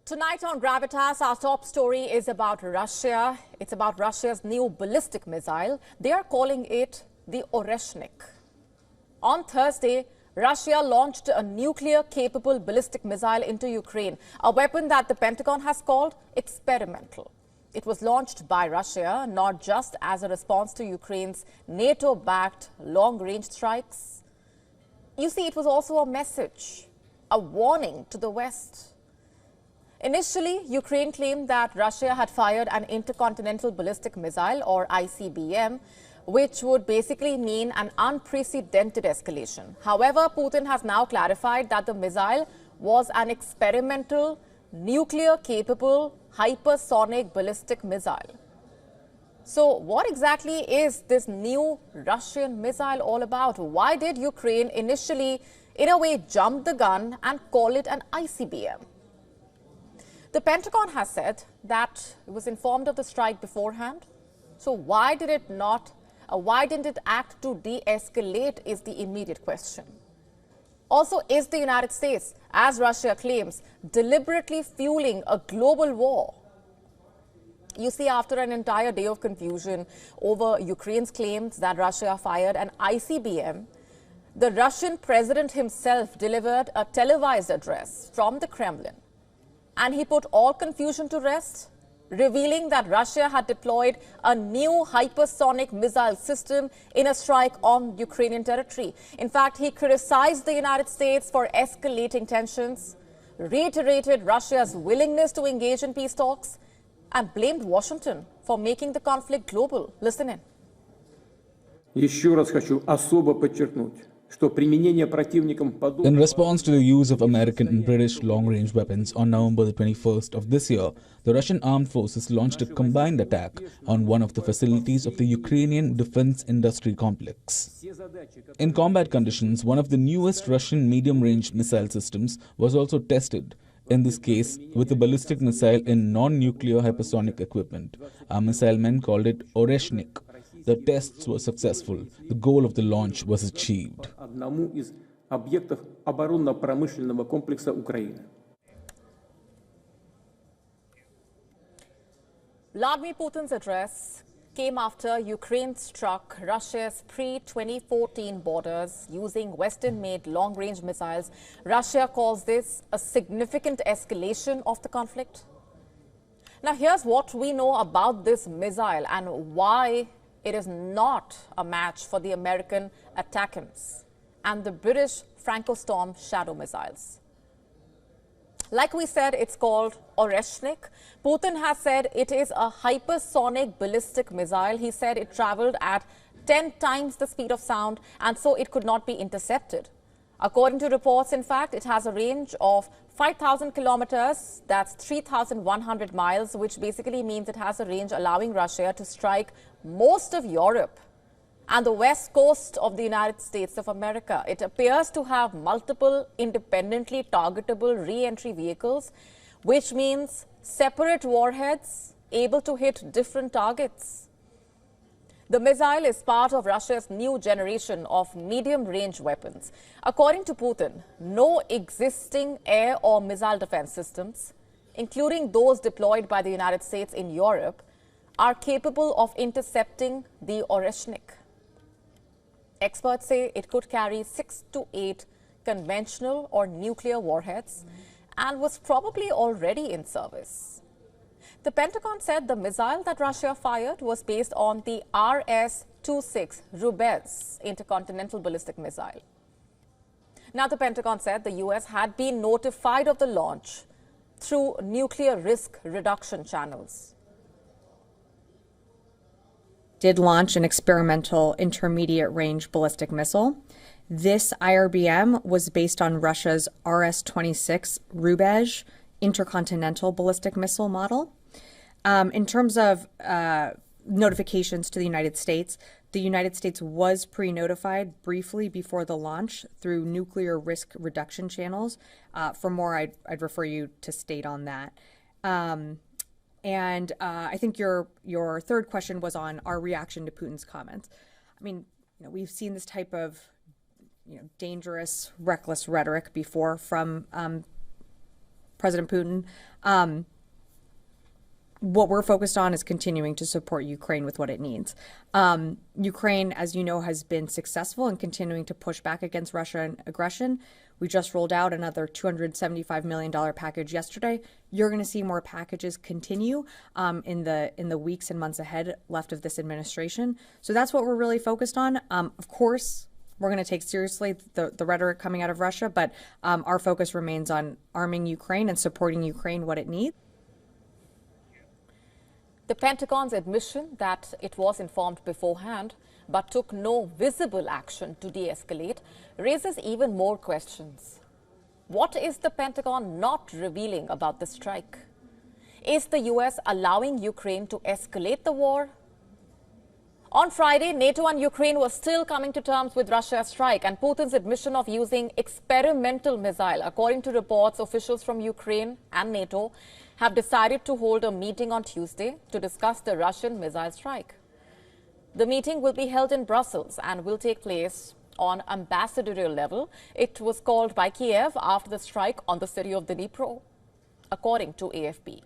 Tonight on Gravitas, our top story is about Russia. It's about Russia's new ballistic missile. They are calling it the Oreshnik. On Thursday, Russia launched a nuclear-capable ballistic missile into Ukraine, a weapon that the Pentagon has called experimental. It was launched by Russia not just as a response to Ukraine's NATO-backed long-range strikes. You see, it was also a message, a warning to the West. Initially, Ukraine claimed that Russia had fired an intercontinental ballistic missile, or ICBM, which would basically mean an unprecedented escalation. However, Putin has now clarified that the missile was an experimental, nuclear-capable, hypersonic ballistic missile. So what exactly is this new Russian missile all about? Why did Ukraine initially, in a way, jump the gun and call it an ICBM? The Pentagon has said that it was informed of the strike beforehand. So why didn't it act to de-escalate is the immediate question. Also, is the United States, as Russia claims, deliberately fueling a global war? You see, after an entire day of confusion over Ukraine's claims that Russia fired an ICBM, the Russian president himself delivered a televised address from the Kremlin. And he put all confusion to rest, revealing that Russia had deployed a new hypersonic missile system in a strike on Ukrainian territory. In fact, he criticized the United States for escalating tensions, reiterated Russia's willingness to engage in peace talks, and blamed Washington for making the conflict global. Listen in. Еще раз хочу особо подчеркнуть, что применение противником подобного... In response to the use of American and British long-range weapons on November the 21st of this year, the Russian armed forces launched a combined attack on one of the facilities of the Ukrainian defense industry complex. In combat conditions, one of the newest Russian medium-range missile systems was also tested, in this case with a ballistic missile in non-nuclear hypersonic equipment. Our missile men called it Oreshnik. The tests were successful. The goal of the launch was achieved. Vladimir Putin's address came after Ukraine struck Russia's pre-2014 borders using Western-made long-range missiles. Russia calls this a significant escalation of the conflict. Now, here's what we know about this missile and why it is not a match for the American ATACMS and the British Franco-Storm Shadow missiles. Like we said, it's called Oreshnik. Putin has said it is a hypersonic ballistic missile. He said it traveled at 10 times the speed of sound, and so it could not be intercepted. According to reports, in fact, it has a range of 5,000 kilometers, that's 3,100 miles, which basically means it has a range allowing Russia to strike most of Europe and the west coast of the United States of America. It appears to have multiple independently targetable re-entry vehicles, which means separate warheads able to hit different targets. The missile is part of Russia's new generation of medium-range weapons. According to Putin, no existing air or missile defense systems, including those deployed by the United States in Europe, are capable of intercepting the Oreshnik. Experts say it could carry 6 to 8 conventional or nuclear warheads and was probably already in service. The Pentagon said the missile that Russia fired was based on the RS-26 Rubez intercontinental ballistic missile. Now, the Pentagon said the U.S. had been notified of the launch through nuclear risk reduction channels. Did launch an experimental intermediate-range ballistic missile. This IRBM was based on Russia's RS-26 Rubez intercontinental ballistic missile model. In terms of notifications to the United States was pre-notified briefly before the launch through nuclear risk reduction channels. For more, I'd refer you to state on that. And I think your third question was on our reaction to Putin's comments. I mean, we've seen this type of dangerous, reckless rhetoric before from President Putin. What we're focused on is continuing to support Ukraine with what it needs. Ukraine, as you know, has been successful in continuing to push back against Russian aggression. We just rolled out another $275 million package yesterday. You're going to see more packages continue in the weeks and months ahead left of this administration. So that's what we're really focused on. Of course, we're going to take seriously the rhetoric coming out of Russia, but our focus remains on arming Ukraine and supporting Ukraine what it needs. The Pentagon's admission that it was informed beforehand but took no visible action to de-escalate raises even more questions. What is the Pentagon not revealing about the strike? Is the US allowing Ukraine to escalate the war? On Friday, NATO and Ukraine were still coming to terms with Russia's strike and Putin's admission of using experimental missile. According to reports, officials from Ukraine and NATO have decided to hold a meeting on Tuesday to discuss the Russian missile strike. The meeting will be held in Brussels and will take place on ambassadorial level. It was called by Kiev after the strike on the city of Dnipro, according to AFP.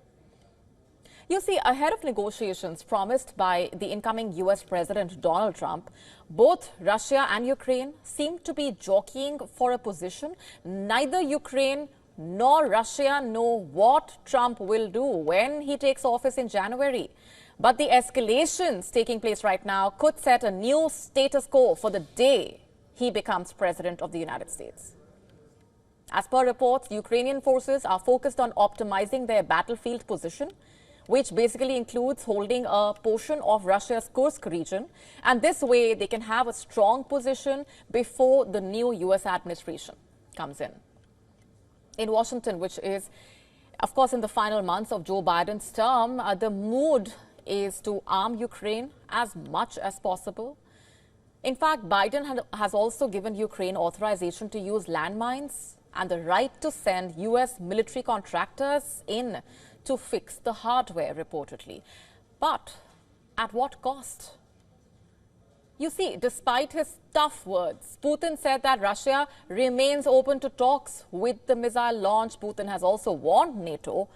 You see, ahead of negotiations promised by the incoming US President Donald Trump, both Russia and Ukraine seem to be jockeying for a position. Neither Ukraine nor Russia know what Trump will do when he takes office in January. But the escalations taking place right now could set a new status quo for the day he becomes President of the United States. As per reports, Ukrainian forces are focused on optimizing their battlefield position, which basically includes holding a portion of Russia's Kursk region. And this way, they can have a strong position before the new US administration comes in. In Washington, which is, of course, in the final months of Joe Biden's term, the mood is to arm Ukraine as much as possible. In fact, Biden has also given Ukraine authorization to use landmines and the right to send US military contractors in to fix the hardware, reportedly. But at what cost? You see, despite his tough words, Putin said that Russia remains open to talks with the missile launch. Putin has also warned NATO,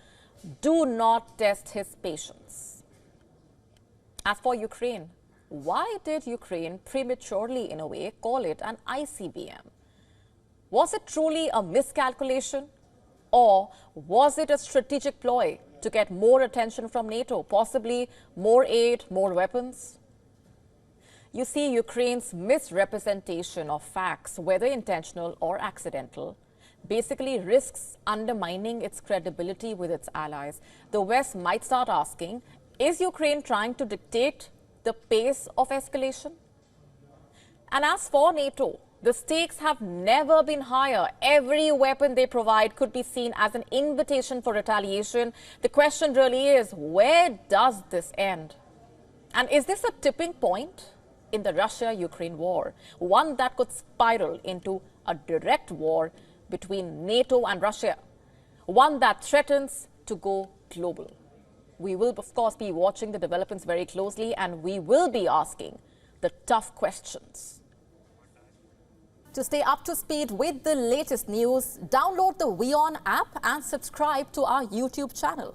do not test his patience. As for Ukraine, why did Ukraine prematurely, in a way, call it an ICBM? Was it truly a miscalculation? Or was it a strategic ploy to get more attention from NATO, possibly more aid, more weapons? You see, Ukraine's misrepresentation of facts, whether intentional or accidental, basically risks undermining its credibility with its allies. The West might start asking, is Ukraine trying to dictate the pace of escalation? And as for NATO, the stakes have never been higher. Every weapon they provide could be seen as an invitation for retaliation. The question really is, where does this end? And is this a tipping point in the Russia-Ukraine war, one that could spiral into a direct war between NATO and Russia, one that threatens to go global? We will, of course, be watching the developments very closely, and we will be asking the tough questions. To stay up to speed with the latest news, download the WION app and subscribe to our YouTube channel.